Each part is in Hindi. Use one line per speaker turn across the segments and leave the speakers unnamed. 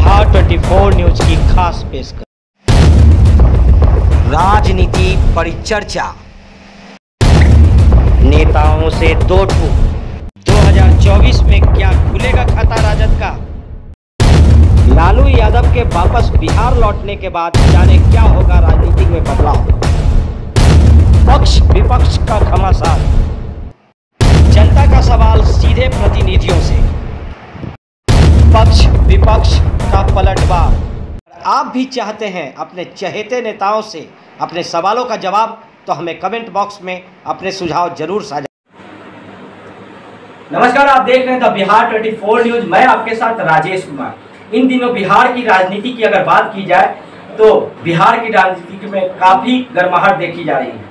बिहार 24 न्यूज की खास पेशकश। राजनीति परिचर्चा, नेताओं से दो टूक। 2024 में क्या खुलेगा खाता राजद का? लालू यादव के वापस बिहार लौटने के बाद जाने क्या होगा राजनीति में बदलाव। पक्ष विपक्ष का घमासान, जनता का सवाल सीधे प्रतिनिधियों से, पक्ष विपक्ष का पलटवार। आप भी चाहते हैं अपने चहेते नेताओं से अपने सवालों का जवाब, तो हमें कमेंट बॉक्स में अपने सुझाव जरूर साझा। नमस्कार, आप देख रहे हैं द बिहार 24 न्यूज। मैं आपके साथ राजेश कुमार। इन दिनों बिहार की राजनीति की अगर बात की जाए तो बिहार की राजनीति में काफी गर्माहट देखी जा रही है।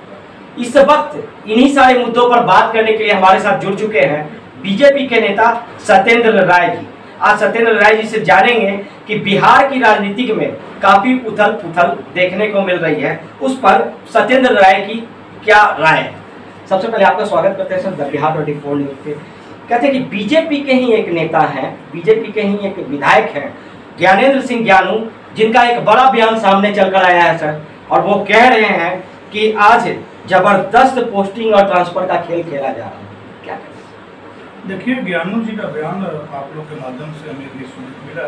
इस वक्त इन्हीं सारे मुद्दों पर बात करने के लिए हमारे साथ जुड़ चुके हैं बीजेपी के नेता सत्येंद्र राय जी। आज सत्येंद्र राय जी से जानेंगे कि बिहार की राजनीति में काफी उथल पुथल देखने को मिल रही है, उस पर सत्येंद्र राय की क्या राय है। सबसे पहले आपका स्वागत करते हैं सर बिहार 24 न्यूज पे। कहते हैं कि बीजेपी के ही एक नेता हैं, बीजेपी के ही एक विधायक हैं ज्ञानेंद्र सिंह ज्ञानू, जिनका एक बड़ा बयान सामने चल कर आया है सर, और वो कह रहे हैं कि आज जबरदस्त पोस्टिंग और ट्रांसफर का खेल खेला जा रहा है। क्या कहें?
देखिए, ज्ञानू जी का बयान आप लोग के माध्यम से हमें भी सुनने मिला,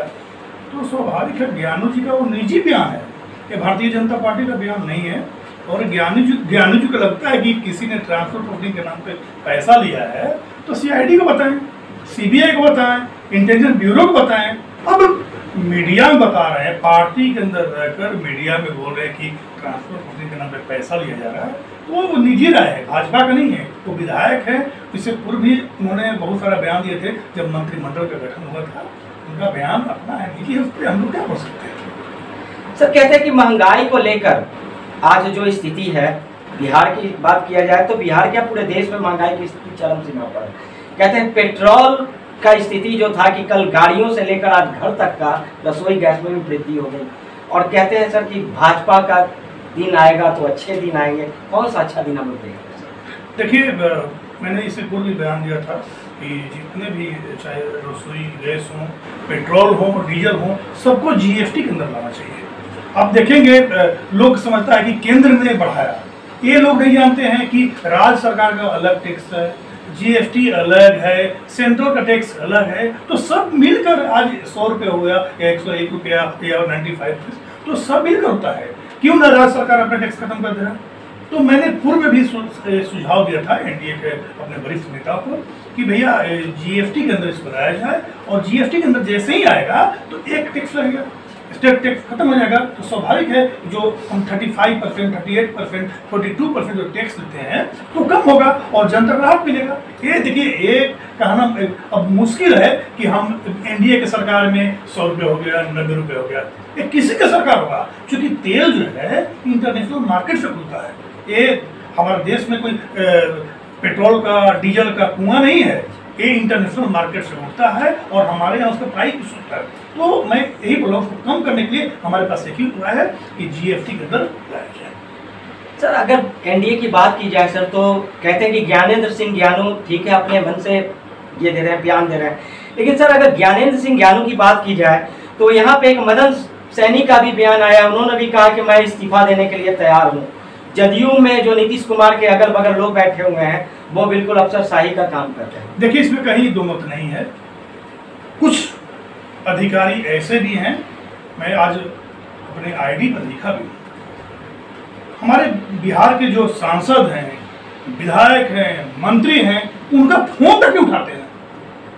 तो स्वाभाविक है ज्ञानू जी का वो निजी बयान है, ये भारतीय जनता पार्टी का बयान नहीं है। और ज्ञानू जी को लगता है कि किसी ने ट्रांसफर पोस्टिंग के नाम पे पैसा लिया है तो सीआईडी को बताएं, सीबीआई को बताएं, इंटेलिजेंस ब्यूरो को बताएं। अब मीडिया में बता रहे हैं, पार्टी के अंदर रहकर मीडिया में बोल रहे हैं कि ट्रांसफर पोस्टिंग के नाम पे पैसा लिया जा रहा है, तो वो निजी राय है, भाजपा का नहीं है। वो विधायक है, इससे पूर्व भी उन्होंने बहुत सारा बयान दिए थे जब मंत्रिमंडल का गठन हुआ था। उनका बयान अपना है, निजी है, उस पर हम लोग क्या बोल सकते हैं।
सर कहते हैं कि महंगाई को लेकर आज जो स्थिति है, बिहार की बात किया जाए तो बिहार क्या पूरे देश में महंगाई की स्थिति चरम सीमा पर है। कहते हैं पेट्रोल का स्थिति जो था कि कल गाड़ियों से लेकर आज घर तक का रसोई गैस में भी वृद्धि हो गई। और कहते हैं सर कि भाजपा का दिन आएगा तो अच्छे दिन आएंगे। कौन सा अच्छा दिन हम लोग देखेंगे?
देखिए, मैंने इससे पूर्व भी बयान दिया था कि जितने भी चाहे रसोई गैस हो, पेट्रोल हो, डीजल हो, सबको जीएसटी के अंदर लाना चाहिए। अब देखेंगे, लोग समझता है कि केंद्र ने बढ़ाया, ये लोग नहीं जानते हैं कि राज्य सरकार का अलग टैक्स है, जीएसटी अलग है, सेंट्रल का टैक्स अलग है, तो सब मिलकर आज 100 रुपये हो गया या 101 रुपया या 95, तो सब मिलकर होता है। क्यों ना राज्य सरकार अपना टैक्स खत्म कर दे रहा? तो मैंने पूर्व में भी सुझाव दिया था एनडीए के अपने वरिष्ठ नेताओं को कि भैया जीएसटी के अंदर इसको लाया जाए, और जीएसटी के अंदर जैसे ही आएगा तो एक टैक्स लगेगा, स्टेट टैक्स खत्म हो जाएगा। तो स्वाभाविक है जो हम 35%, 38%, 42% जो टैक्स देते हैं तो कम होगा और जनता को राहत मिलेगा। ये देखिए, एक कहना अब मुश्किल है कि हम एनडीए के सरकार में 100 रुपये हो गया, 90 रुपये हो गया, ये किसी का सरकार होगा, क्योंकि तेल जो है इंटरनेशनल मार्केट से खुलता है। ये हमारे देश में कोई पेट्रोल का डीजल का कुआं नहीं है, ये इंटरनेशनल मार्केट से उठता है और हमारे यहाँ उसका प्राइस भी होता है। तो मैं यही बोला, उसको कम करने के लिए हमारे पास एक ही उपाय है कि जीएसटी के अंदर लाया जाए।
सर अगर एनडीए की बात की जाए सर, तो कहते हैं कि ज्ञानेंद्र सिंह ज्ञानू ठीक है अपने मन से ये दे रहे हैं, बयान दे रहे हैं, लेकिन सर अगर ज्ञानेंद्र सिंह ज्ञानू की बात की जाए तो यहाँ पे एक मदन सैनी का भी बयान आया। उन्होंने भी कहा कि मैं इस्तीफा देने के लिए तैयार हूँ। जदयू में जो नीतीश कुमार के अगल बगल लोग बैठे हुए हैं वो बिल्कुल अफसरशाही का काम करते हैं।
देखिए, इसमें कहीं दो मत नहीं है। कुछ अधिकारी ऐसे भी हैं, मैं आज अपने आईडी पर लिखा भी, हमारे बिहार के जो सांसद हैं, विधायक हैं, मंत्री हैं, उनका फोन तक नहीं उठाते हैं।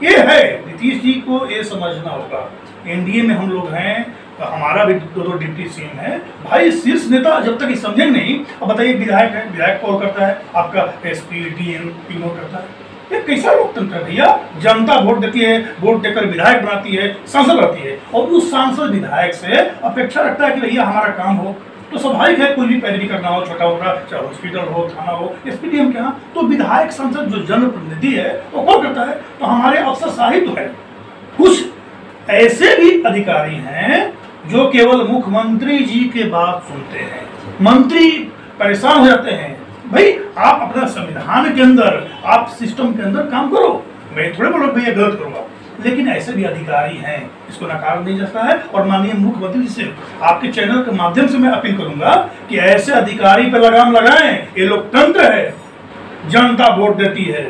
ये है, नीतीश जी को ये समझना होगा। एनडीए में हम लोग हैं, तो हमारा भी दो डिप्टी सीएम है भाई। शीर्ष नेता जब तक ये समझेंगे नहीं, अब बताइए विधायक है, विधायक कॉल करता है, आपका एसपी डीएम इग्नोर करता है, ये कैसा लोकतंत्र है भैया? जनता वोट देती है, वोट देकर विधायक बनाती है, सांसद बनाती है, और उस सांसद विधायक से अपेक्षा रखता है कि भैया हमारा काम हो। तो स्वाभाविक है कोई भी पैरवी करना हो, छोटा मोटा, चाहे हॉस्पिटल हो, थाना हो, एसपीडीएम के यहाँ, तो विधायक सांसद जो जनप्रतिनिधि है वो कॉल करता है। तो हमारे अफसरशाही तो है। कुछ ऐसे भी अधिकारी हैं जो केवल मुख्यमंत्री जी के बात सुनते हैं, मंत्री परेशान हो जाते हैं। भाई आप अपना संविधान के अंदर, आप सिस्टम के अंदर काम करो। मैं थोड़े बोलो भैया गलत करूँगा, लेकिन ऐसे भी अधिकारी हैं, इसको नकार नहीं जा सकता है। और माननीय मुख्यमंत्री जी से आपके चैनल के माध्यम से मैं अपील करूंगा कि ऐसे अधिकारी पे लगाम लगाएं। ये लोकतंत्र है, जनता वोट देती है,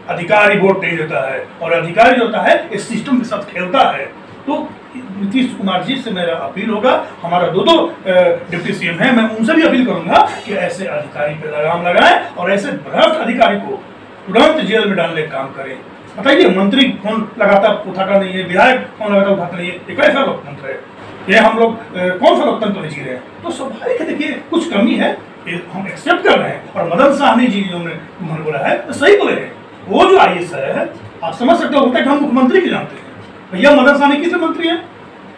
अधिकारी वोट नहीं देता है, और अधिकारी जो होता है इस सिस्टम के साथ खेलता है। तो नीतीश कुमार जी से मेरा अपील होगा, हमारा दो डिप्टी सीएम हैं, मैं उनसे भी अपील करूंगा कि ऐसे अधिकारी पे लगाम लगाएं और ऐसे भ्रष्ट अधिकारी को तुरंत जेल में डालने का काम करें। बताइए, मंत्री फोन लगाता उठाता नहीं है, विधायक फोन लगाता उठाता नहीं है, ये कैसा लोकतंत्र है? ये हम लोग कौन सा लोकतंत्र में जी रहे हैं? तो स्वाभाविक है, देखिए कुछ कमी है, हम एक्सेप्ट कर रहे हैं। और मदन साहनी जी उन्होंने बोला है तो सही बोले हैं। वो जो IAS है, आप समझ सकते हो, होता है कि हम मुख्यमंत्री की जानते हैं, भैया मदन साहनी किसलिए मंत्री है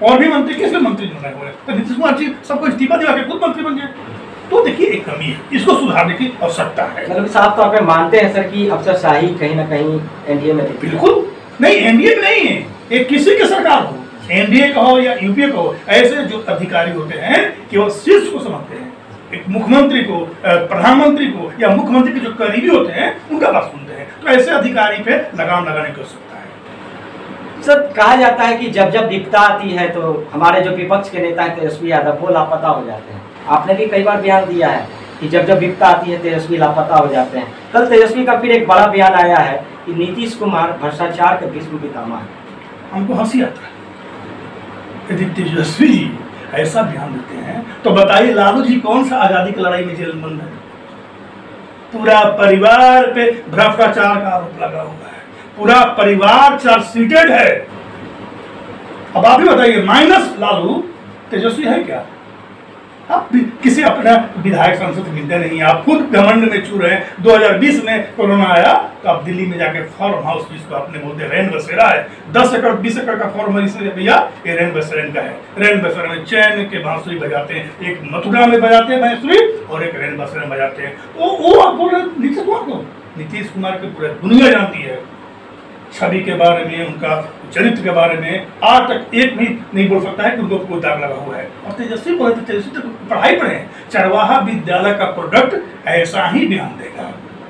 और भी मंत्री किसलिए मंत्री बने हुए हैं? तो नीतीश कुमार जी सबको इस्तीफा दिला के खुद मंत्री बन गए। तो देखिए एक कमी है, इसको सुधारने की आवश्यकता है।
मतलब साफ तौर पे मानते हैं सर कि अफसरशाही कहीं ना कहीं एनडीए में?
बिल्कुल नहीं, एनडीए में नहीं है, ये किसी की सरकार हो, एनडीए का हो या यूपीए का हो, ऐसे जो अधिकारी होते हैं केवल शीर्ष को समझते हैं। एक मुख्यमंत्री को, प्रधानमंत्री को या मुख्यमंत्री के जो करीबी होते हैं उनका बात सुनते हैं। तो ऐसे अधिकारी पे लगाम लगाने की आवश्यकता है।
सर कहा जाता है कि जब जब विपदा आती है तो हमारे जो विपक्ष के नेता हैं तेजस्वी यादव वो लापता हो जाते हैं। आपने भी कई बार बयान दिया है कि जब जब विपदा आती है तेजस्वी लापता हो जाते हैं। कल तेजस्वी का फिर एक बड़ा बयान आया है कि नीतीश कुमार भ्रष्टाचार के विश्व पितामह है।
हमको हंसी आता है, यदि तेजस्वी जी ऐसा बयान देते हैं तो बताइए लालू जी कौन सा आजादी की लड़ाई में जेल में बंद है? पूरा परिवार पे भ्रष्टाचार का आरोप लगा हुआ है, पूरा परिवार चार्जशीटेड है। अब आप ही बताइए, माइनस लालू तेजस्वी है क्या? आप किसी अपना विधायक सांसद से मिलते नहीं, आप खुद घमंड में चूर हैं। 2020 में कोरोना आया तो आप दिल्ली में जाके फार्म हाउस, जिसको आपने बोलते हैं रैन बसेरा है, 10 एकड़ 20 एकड़ का फार्म हाउस भैया, ये रैन बसेरा का है। रैन बसेरा में चैन के बांसुरी बजाते हैं, एक मथुरा में बजाते हैं बांसुरी और एक रैन बसेरा में बजाते हैं। वो आप बोल रहे हैं नीतीश कुमार को? नीतीश कुमार की पूरी दुनिया जानती है, छवि के बारे में, उनका चरित्र के बारे में आज तक एक भी नहीं बोल सकता है कि उनको कोई दाग लगा हुआ है। और तेजस्वी बोले तो तेजस्वी तो पढ़ाई पढ़े, चरवाहा विद्यालय का प्रोडक्ट ऐसा ही बयान देगा।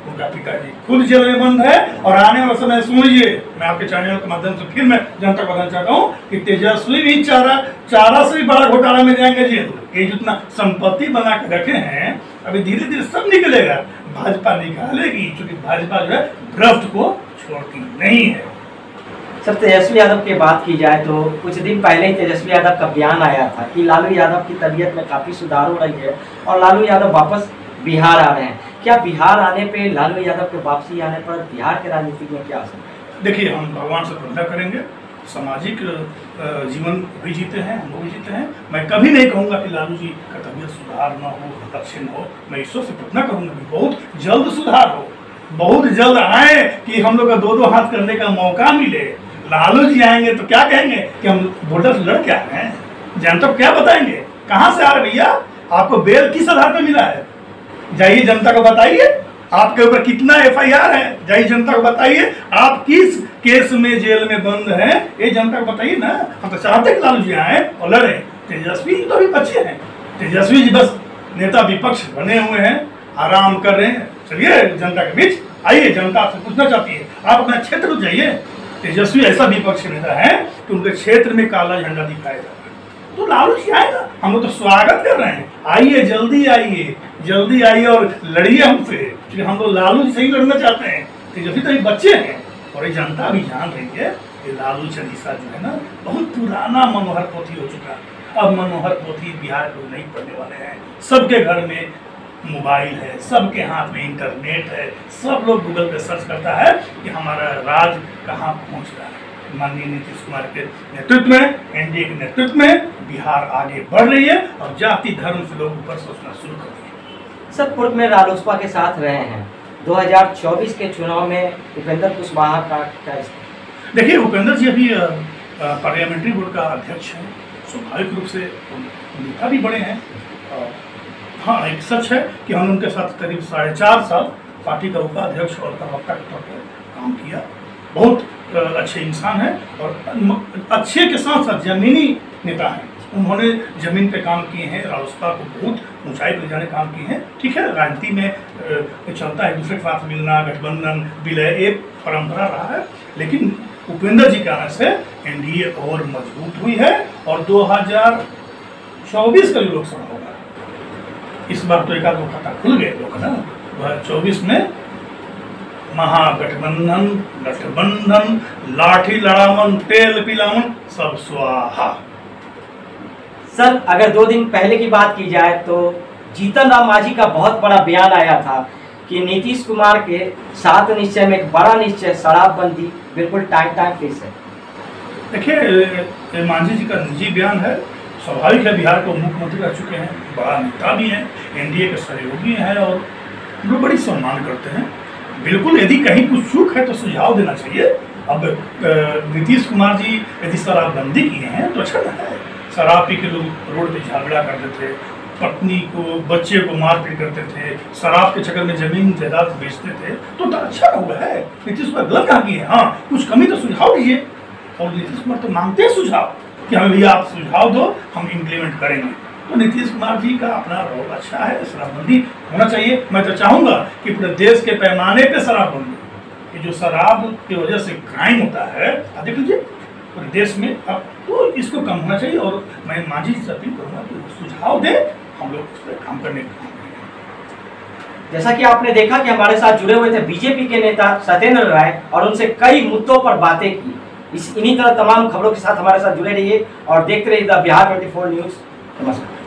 उनका पिताजी खुद जेल में बंद है और आने वाले समय सुन लीजिए, मैं आपके चैनल के माध्यम से फिर मैं जनता को बताना चाहता हूँ कि तेजस्वी भी चारा से भी बड़ा घोटाला में जाएंगे जेल। ये जितना संपत्ति बना के रखे हैं अभी धीरे धीरे सब निकलेगा, भाजपा निकालेगी, क्योंकि भाजपा जो है भ्रष्ट को छोड़ती नहीं है।
सर तेजस्वी यादव की बात की जाए तो कुछ दिन पहले ही तेजस्वी यादव का बयान आया था कि लालू यादव की तबीयत में काफ़ी सुधार हो रही है और लालू यादव वापस बिहार आ रहे हैं। क्या बिहार आने पे, लालू यादव के वापसी आने पर बिहार के राजनीति में क्या असर है?
देखिए, हम भगवान से प्रार्थना करेंगे, सामाजिक जीवन भी जीते हैं, हम लोग भी जीते हैं। मैं कभी नहीं कहूँगा कि लालू जी का तबीयत सुधार न हो, अच्छे न हो। मैं ईश्वर से प्रार्थना करूँगा कि बहुत जल्द सुधार हो, बहुत जल्द आए कि हम लोग का दो हाथ करने का मौका मिले। लालू जी आएंगे तो क्या कहेंगे कि हम वोटर से लड़ के आ रहे हैं, जनता को क्या बताएंगे, कहाँ से आ रहे भैया, आपको बेल किस आधार पर मिला है? जाइए जनता को बताइए, आपके ऊपर कितना FIR है, जाइए जनता को बताइए, आप किस केस में जेल में बंद हैं, ये जनता को बताइए ना। हम तो चाहते हैं कि लालू जी आए और लड़े। तेजस्वी जी तो अभी बच्चे हैं, तेजस्वी जी बस नेता विपक्ष बने हुए हैं, आराम कर रहे हैं। चलिए जनता के बीच आइए, जनता आपसे पूछना चाहती है, आप अपना क्षेत्र में जाइए। तेजस्वी ऐसा विपक्ष नेता है कि उनके क्षेत्र में काला झंडा दिखाया जाता है। तो लालू जी आएगा, हम लोग तो स्वागत कर रहे हैं, आइए जल्दी आइए, जल्दी आइए और लड़िए हमसे, क्योंकि हम लोग लालू जी से ही लड़ना चाहते हैं। तेजस्वी तो बच्चे हैं और ये जनता भी जान रही है कि लालू चालीसा जो है ना बहुत पुराना मनोहर पोथी हो चुका है। अब मनोहर पोथी बिहार को नहीं पढ़ने वाले हैं, सबके घर में मोबाइल है, सबके हाथ में इंटरनेट है, सब लोग गूगल पे सर्च करता है कि हमारा राज कहाँ पहुँच रहा है। माननीय नीतीश कुमार के नेतृत्व में, एनडीए के नेतृत्व में बिहार आगे बढ़ रही है और जाति धर्म से लोग ऊपर सोचना शुरू कर दिए।
सर पूर्व में रालोसपा के साथ रहे हैं, 2024 के चुनाव में उपेंद्र कुशवाहा का क्या?
देखिए, उपेंद्र जी अभी पार्लियामेंट्री बोर्ड का अध्यक्ष है, स्वाभाविक रूप से नेता भी बड़े हैं। हाँ, एक सच है कि हमने उनके साथ करीब 4.5 साल पार्टी का उपाध्यक्ष और प्रवक्ता के तौर पर काम किया। बहुत अच्छे इंसान हैं और अच्छे के साथ साथ जमीनी नेता हैं। उन्होंने जमीन पे काम किए हैं, रालोसपा को बहुत ऊंचाई पर ले जाने काम किए हैं। ठीक है, राजनीति में चलता है दूसरे के साथ मिलना, गठबंधन, विलय, एक परंपरा रहा है, लेकिन उपेंद्र जी के आने से एनडीए और मजबूत हुई है और 2024 का जो लोकसभा होगा, इस बार तो एक आध खाता खुल गए लोग ना, 2024 में महागठबंधन, गठबंधन, लाठी लड़ावन, तेल पिलावन, सब स्वाहा।
सर, अगर 2 दिन पहले की बात की जाए तो जीतन राम मांझी का बहुत बड़ा बयान आया था कि नीतीश कुमार के 7 निश्चय में एक बड़ा निश्चय शराबबंदी बिल्कुल टाइम फिक्स है।
देखिए, मांझी जी का निजी बयान है, स्वाभाविक है, बिहार को मुख्यमंत्री रह चुके हैं, बड़ा नेता भी हैं, एनडीए के सहयोगी हैं और लोग बड़ी सम्मान करते हैं। बिल्कुल, यदि कहीं कुछ चूक है तो सुझाव देना चाहिए। अब नीतीश कुमार जी यदि शराबबंदी किए हैं तो अच्छा है। शराब पी के लोग रोड पे झगड़ा करते थे, पत्नी को, बच्चे को मारपीट करते थे, शराब के चक्कर में जमीन जायदाद बेचते थे, तो अच्छा हुआ है। नीतीश कुमार गलत कहाँ किए? हाँ, कुछ कमी तो सुझाव दीजिए। और नीतीश कुमार तो मांगते हैं सुझाव कि हमें भैया आप सुझाव दो, हम इम्प्लीमेंट करेंगे। तो नीतीश कुमार जी का अपना रोल अच्छा है, शराबबंदी होना चाहिए। मैं तो चाहूँगा कि पूरे देश के पैमाने पे शराबबंदी, कि जो शराब की वजह से क्राइम होता है, देख लीजिए पूरे देश में, अब तो इसको कम होना चाहिए। और मैं मांझी से अपील करूँगा कि सुझाव दें, हम लोग उस पर काम करने का।
जैसा कि आपने देखा कि हमारे साथ जुड़े हुए थे बीजेपी के नेता सत्येंद्र राय और उनसे कई मुद्दों पर बातें की। इन्हीं तरह तमाम खबरों के साथ हमारे साथ जुड़े रहिए और देखते रहिए द बिहार 24 न्यूज़। नमस्कार।